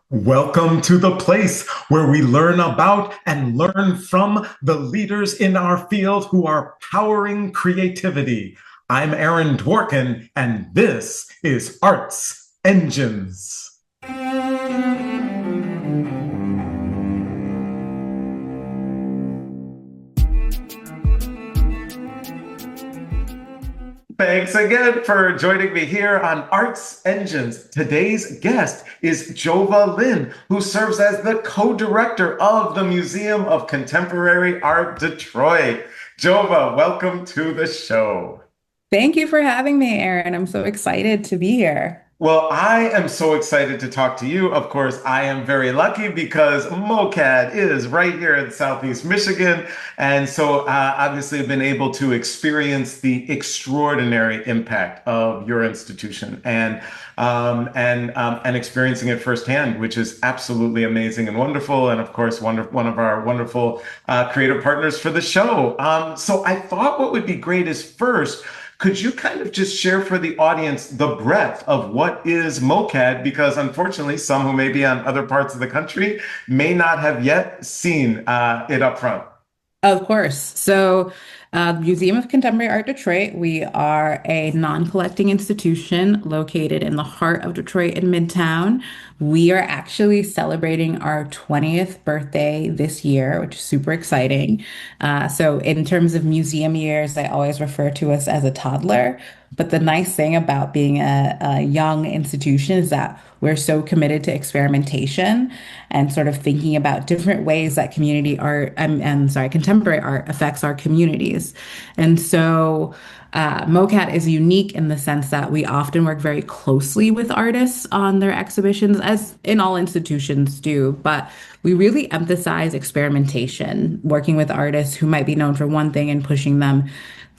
Welcome to the place where we learn about and learn from the leaders in our field who are powering creativity. I'm Aaron Dworkin, and this is Arts Engines. Thanks again for joining me here on Arts Engines. Today's guest is Jova Lynne, who serves as the co-director of the Museum of Contemporary Art Detroit. Jova, welcome to the show. Thank you for having me, Aaron. I'm so excited to be here. Well, I am so excited to talk to you. Of course, I am very lucky because MOCAD is right here in Southeast Michigan. And so, obviously, I've been able to experience the extraordinary impact of your institution and experiencing it firsthand, which is absolutely amazing and wonderful. And of course, one of our wonderful creative partners for the show. So I thought what would be great is first, could you kind of just share for the audience the breadth of what is MOCAD? Because unfortunately, some who may be on other parts of the country may not have yet seen it up front. Of course. Museum of Contemporary Art Detroit, we are a non-collecting institution located in the heart of Detroit in Midtown. We are actually celebrating our 20th birthday this year, which is super exciting. In terms of museum years, I always refer to us as a toddler. But the nice thing about being a young institution is that we're so committed to experimentation and sort of thinking about different ways that community art, contemporary art affects our communities. And so MOCAT is unique in the sense that we often work very closely with artists on their exhibitions, as in all institutions do, but we really emphasize experimentation, working with artists who might be known for one thing and pushing them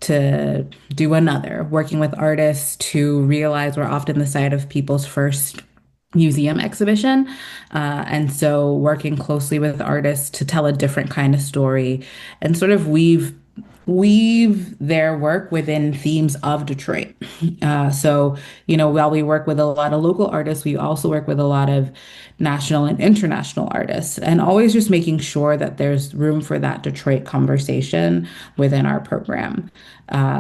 to do another, working with artists to realize we're often the site of people's first museum exhibition. And so working closely with artists to tell a different kind of story and sort of weave their work within themes of Detroit. While we work with a lot of local artists, we also work with a lot of national and international artists, and always just making sure that there's room for that Detroit conversation within our program.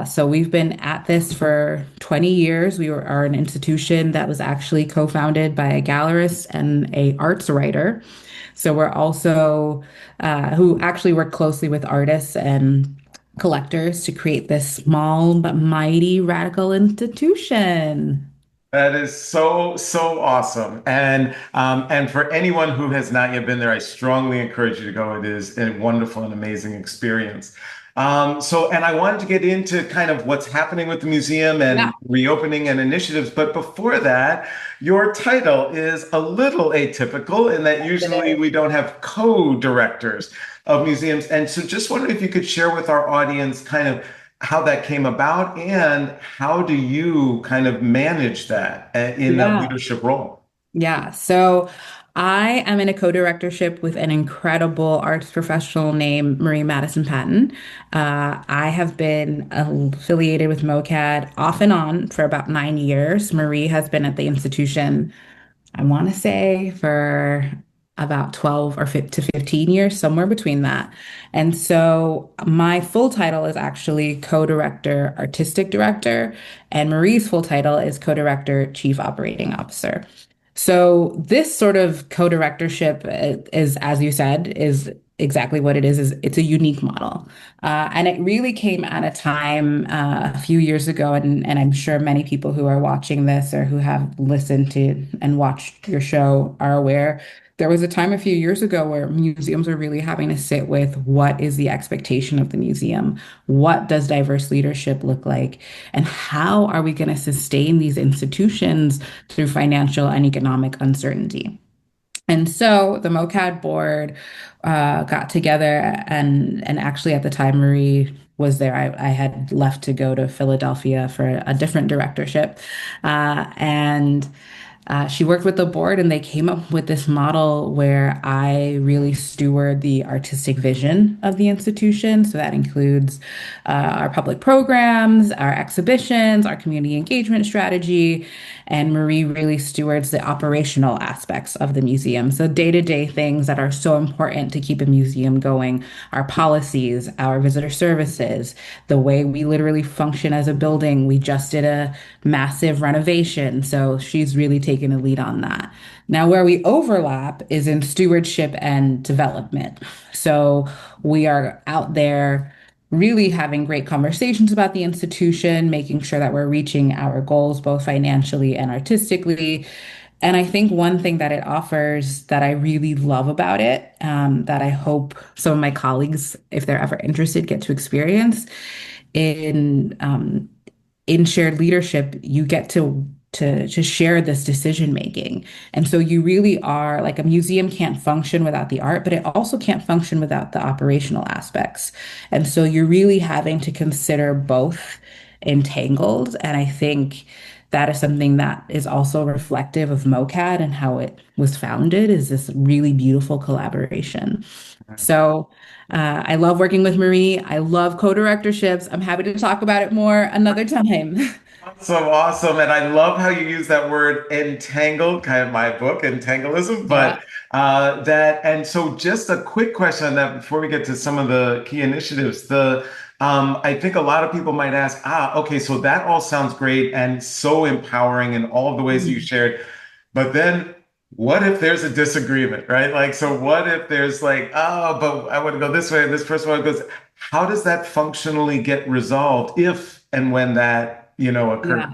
So we've been at this for 20 years. Are an institution that was actually co-founded by a gallerist and a arts writer. So we're also who actually work closely with artists and collectors to create this small but mighty radical institution. That is so, so awesome. And for anyone who has not yet been there, I strongly encourage you to go. It is a wonderful and amazing experience. And I wanted to get into kind of what's happening with the museum Yeah. and reopening and initiatives. But before that, your title is a little atypical in that usually we don't have co-directors of museums. And so just wondering if you could share with our audience kind of how that came about and how do you kind of manage that in a Yeah. leadership role? Yeah. So I am in a co-directorship with an incredible arts professional named Marie Madison Patton. I have been affiliated with MOCAD off and on for about 9 years. Marie has been at the institution, I want to say, for about 12 or 15 to 15 years, somewhere between that. And so my full title is actually co-director, artistic director, and Marie's full title is co-director, chief operating officer. So this sort of co-directorship is, as you said, is exactly what it is it's a unique model. And it really came at a time a few years ago, and I'm sure many people who are watching this or who have listened to and watched your show are aware. There was a time a few years ago where museums are really having to sit with what is the expectation of the museum? What does diverse leadership look like? And how are we going to sustain these institutions through financial and economic uncertainty? And so the MOCAD board got together, and actually at the time Marie was there. I had left to go to Philadelphia for a different directorship, and She worked with the board and they came up with this model where I really steward the artistic vision of the institution. So that includes our public programs, our exhibitions, our community engagement strategy. And Marie really stewards the operational aspects of the museum. So day-to-day things that are so important to keep a museum going, our policies, our visitor services, the way we literally function as a building. We just did a massive renovation. So she's really taken a lead on that. Now, where we overlap is in stewardship and development. So we are out there really having great conversations about the institution, making sure that we're reaching our goals both financially and artistically. And I think one thing that it offers that I really love about it, that I hope some of my colleagues, if they're ever interested, get to experience in in shared leadership, you get to share this decision making. And so you really are like a museum can't function without the art, but it also can't function without the operational aspects. And so you're really having to consider both entangled. And I think that is something that is also reflective of MoCAD and how it was founded is this really beautiful collaboration. So I love working with Marie. I love co-directorships. I'm happy to talk about it more another time. Awesome, awesome. And I love how you use that word entangled, kind of my book, Entangleism, Yeah. but and so just a quick question on that before we get to some of the key initiatives. I think a lot of people might ask, okay, so that all sounds great and so empowering in all of the ways that you Mhm. shared. But then what if there's a disagreement, right? Like, so what if there's like, oh, but I want to go this way, and this person want to go, how does that functionally get resolved if and when that, occurs? Yeah.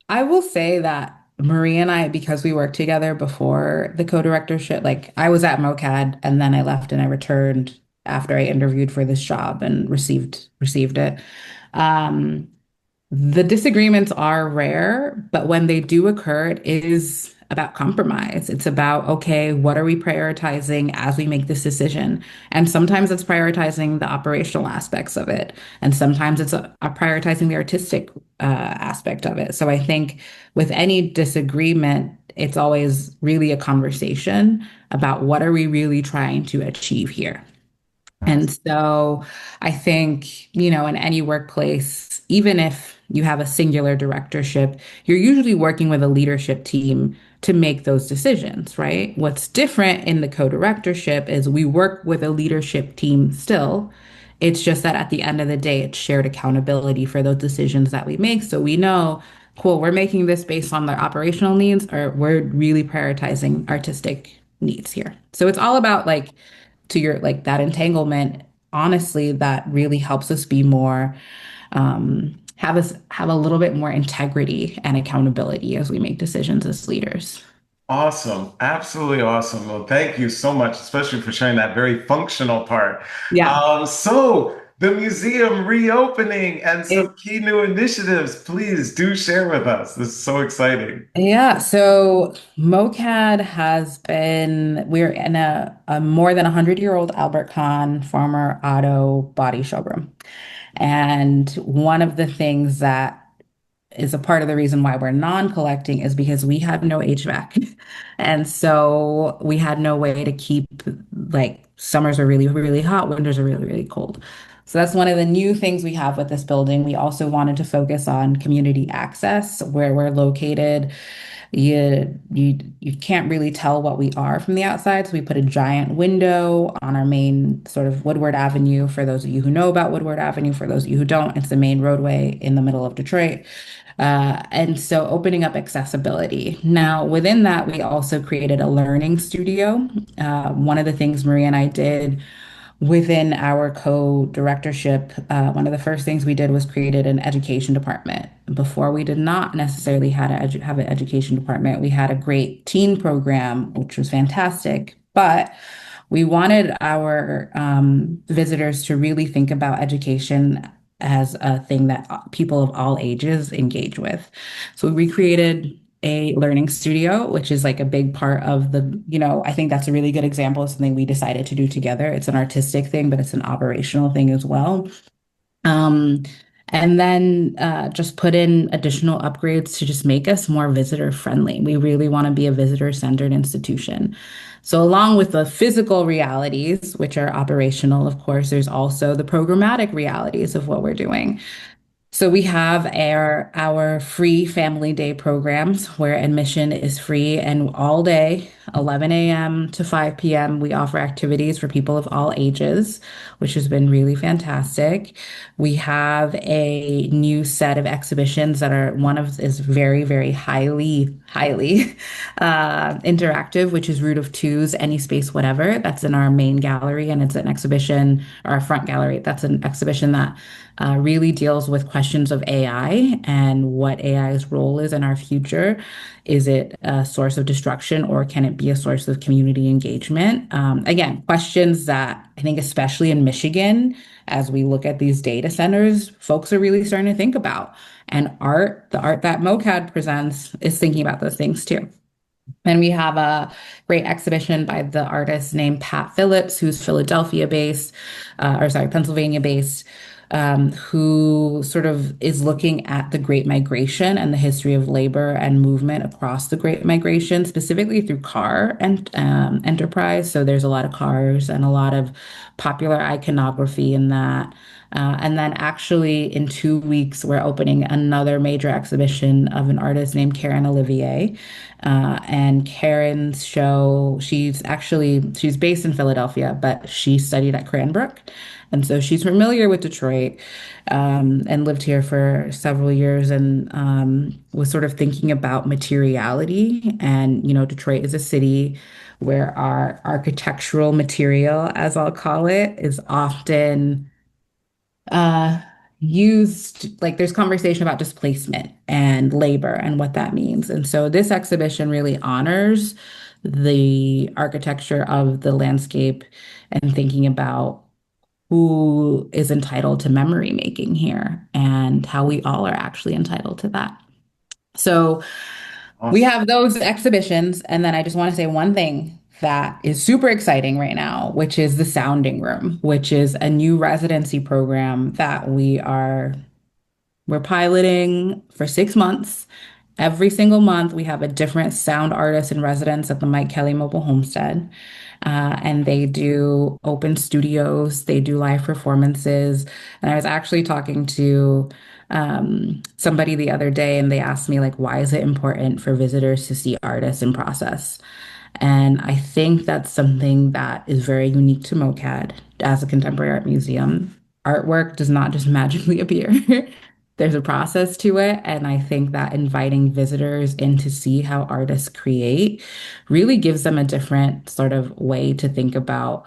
I will say that Marie and I, because we worked together before the co-directorship, like I was at MoCAD and then I left and I returned after I interviewed for this job and received it. Um, The disagreements are rare, but when they do occur, it is about compromise. It's about, okay, what are we prioritizing as we make this decision? And sometimes it's prioritizing the operational aspects of it. And sometimes it's prioritizing the artistic aspect of it. So I think with any disagreement, it's always really a conversation about what are we really trying to achieve here. And so I think, in any workplace, even if you have a singular directorship, you're usually working with a leadership team to make those decisions, right? What's different in the co-directorship is we work with a leadership team still. It's just that at the end of the day, it's shared accountability for those decisions that we make. So we know, cool, we're making this based on their operational needs, or we're really prioritizing artistic needs here. So it's all about like to your like that entanglement, honestly, that really helps us be more have us have a little bit more integrity and accountability as we make decisions as leaders. Awesome. Absolutely awesome. Well, thank you so much, especially for sharing that very functional part. Yeah. So the museum reopening and It- some key new initiatives, please do share with us. This is so exciting. yeah, so MoCAD has been, we're in a more than 100-year-old Albert Kahn former auto body showroom. And one of the things that is a part of the reason why we're non-collecting is because we have no HVAC. And so we had no way to keep like summers are really, really hot, winters are really, really cold. So that's one of the new things we have with this building. We also wanted to focus on community access where we're located. You can't really tell what we are from the outside. So we put a giant window on our main sort of Woodward Avenue. For those of you who know about Woodward Avenue, for those of you who don't, it's the main roadway in the middle of Detroit. And so opening up accessibility. Now, within that, we also created a learning studio. One of the things Maria and I did within our co-directorship, one of the first things we did was created an education department. Before we did not necessarily have an education department. We had a great teen program, which was fantastic, but we wanted our visitors to really think about education as a thing that people of all ages engage with. So we created a learning studio, which is like a big part of I think that's a really good example of something we decided to do together. It's an artistic thing, but it's an operational thing as well. Um, and then just put in additional upgrades to just make us more visitor friendly. We really want to be a visitor centered institution. So, along with the physical realities, which are operational, of course, there's also the programmatic realities of what we're doing. So we have our free family day programs where admission is free and all day, 11 a.m. to 5 p.m. We offer activities for people of all ages, which has been really fantastic. We have a new set of exhibitions that are one of is very, very highly interactive, which is Root of Twos, Any Space Whatever. That's in our main gallery, and it's an exhibition, or our front gallery. That's an exhibition that really deals with questions of AI and what AI's role is in our future. Is it a source of destruction or can it be a source of community engagement? Again, questions that I think, especially in Michigan, as we look at these data centers, folks are really starting to think about. And the art that MoCAD presents, is thinking about those things too. And we have a great exhibition by the artist named Pat Phillips, who's Philadelphia based, or sorry, Pennsylvania based, who sort of is looking at the Great Migration and the history of labor and movement across the Great Migration, specifically through car and enterprise. So there's a lot of cars and a lot of popular iconography in that. And then actually in 2 weeks, we're opening another major exhibition of an artist named Karen Olivier. And Karen's show, she's based in Philadelphia, but she studied at Cranbrook. And so she's familiar with Detroit, and lived here for several years and was sort of thinking about materiality. And, Detroit is a city where our architectural material, as I'll call it, is often uh, used, like there's conversation about displacement and labor and what that means. And so this exhibition really honors the architecture of the landscape and thinking about who is entitled to memory making here and how we all are actually entitled to that. So we Awesome. have those exhibitions. And then I just want to say one thing that is super exciting right now, which is the Sounding Room, which is a new residency program that we're piloting for 6 months. Every single month, we have a different sound artist in residence at the Mike Kelly Mobile Homestead. And they do open studios, they do live performances. And I was actually talking to somebody the other day, and they asked me, like, why is it important for visitors to see artists in process? And I think that's something that is very unique to MoCAD as a contemporary art museum. Artwork does not just magically appear. There's a process to it. And I think that inviting visitors in to see how artists create really gives them a different sort of way to think about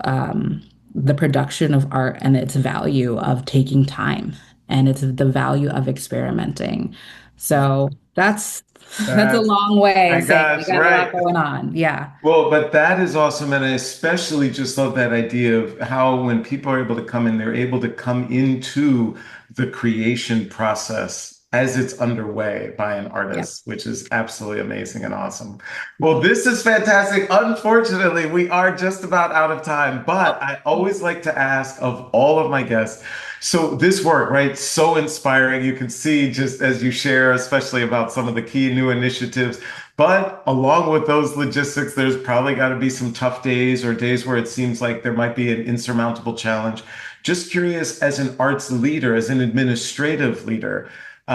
um, the production of art and its value of taking time and it's the value of experimenting. So that's a That's, long way my of saying we gosh, got a lot right. going on. Yeah. Well, but that is awesome. And I especially just love that idea of how when people are able to come in, they're able to come into the creation process as it's underway by an Yeah. artist, which is absolutely amazing and awesome. Well, this is fantastic. Unfortunately, we are just about out of time, but I always like to ask of all of my guests. So this work, right? So inspiring. You can see just as you share, especially about some of the key new initiatives. But along with those logistics, there's probably got to be some tough days or days where it seems like there might be an insurmountable challenge. Just curious, as an arts leader, as an administrative leader, do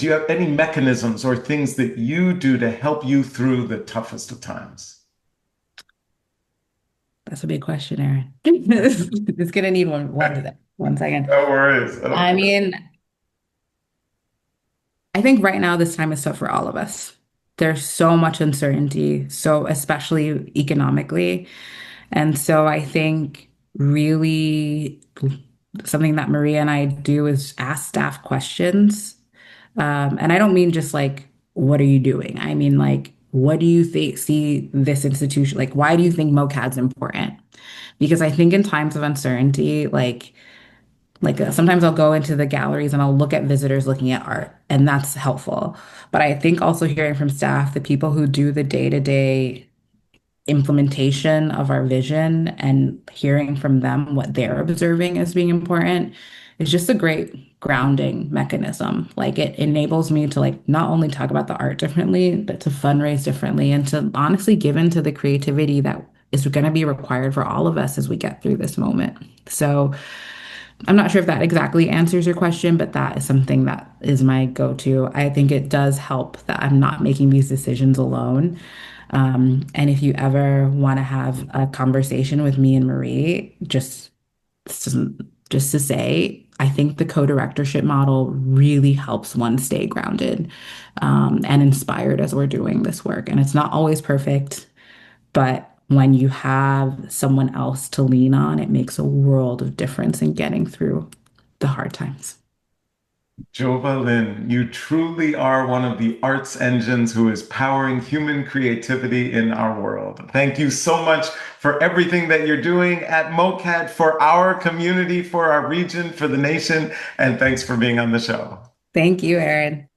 you have any mechanisms or things that you do to help you through the toughest of times? That's a big question, Aaron. It's gonna need one second. No worries. I mean, I think right now this time is tough for all of us. There's so much uncertainty, so especially economically. And so I think really something that Maria and I do is ask staff questions. And I don't mean just like, what are you doing? I mean, like, what do you think, see this institution? Like, why do you think MoCAD's important? Because I think in times of uncertainty, sometimes I'll go into the galleries and I'll look at visitors looking at art, and that's helpful. But I think also hearing from staff, the people who do the day-to-day implementation of our vision and hearing from them what they're observing as being important is just a great grounding mechanism. Like it enables me to like not only talk about the art differently, but to fundraise differently and to honestly give into the creativity that is going to be required for all of us as we get through this moment. So I'm not sure if that exactly answers your question, but that is something that is my go-to. I think it does help that I'm not making these decisions alone. And if you ever want to have a conversation with me and Marie, just to say, I think the co-directorship model really helps one stay grounded, and inspired as we're doing this work. And it's not always perfect, but when you have someone else to lean on, it makes a world of difference in getting through the hard times. Jova Lynne, you truly are one of the arts engines who is powering human creativity in our world. Thank you so much for everything that you're doing at MoCAD for our community, for our region, for the nation, and thanks for being on the show. Thank you, Erin.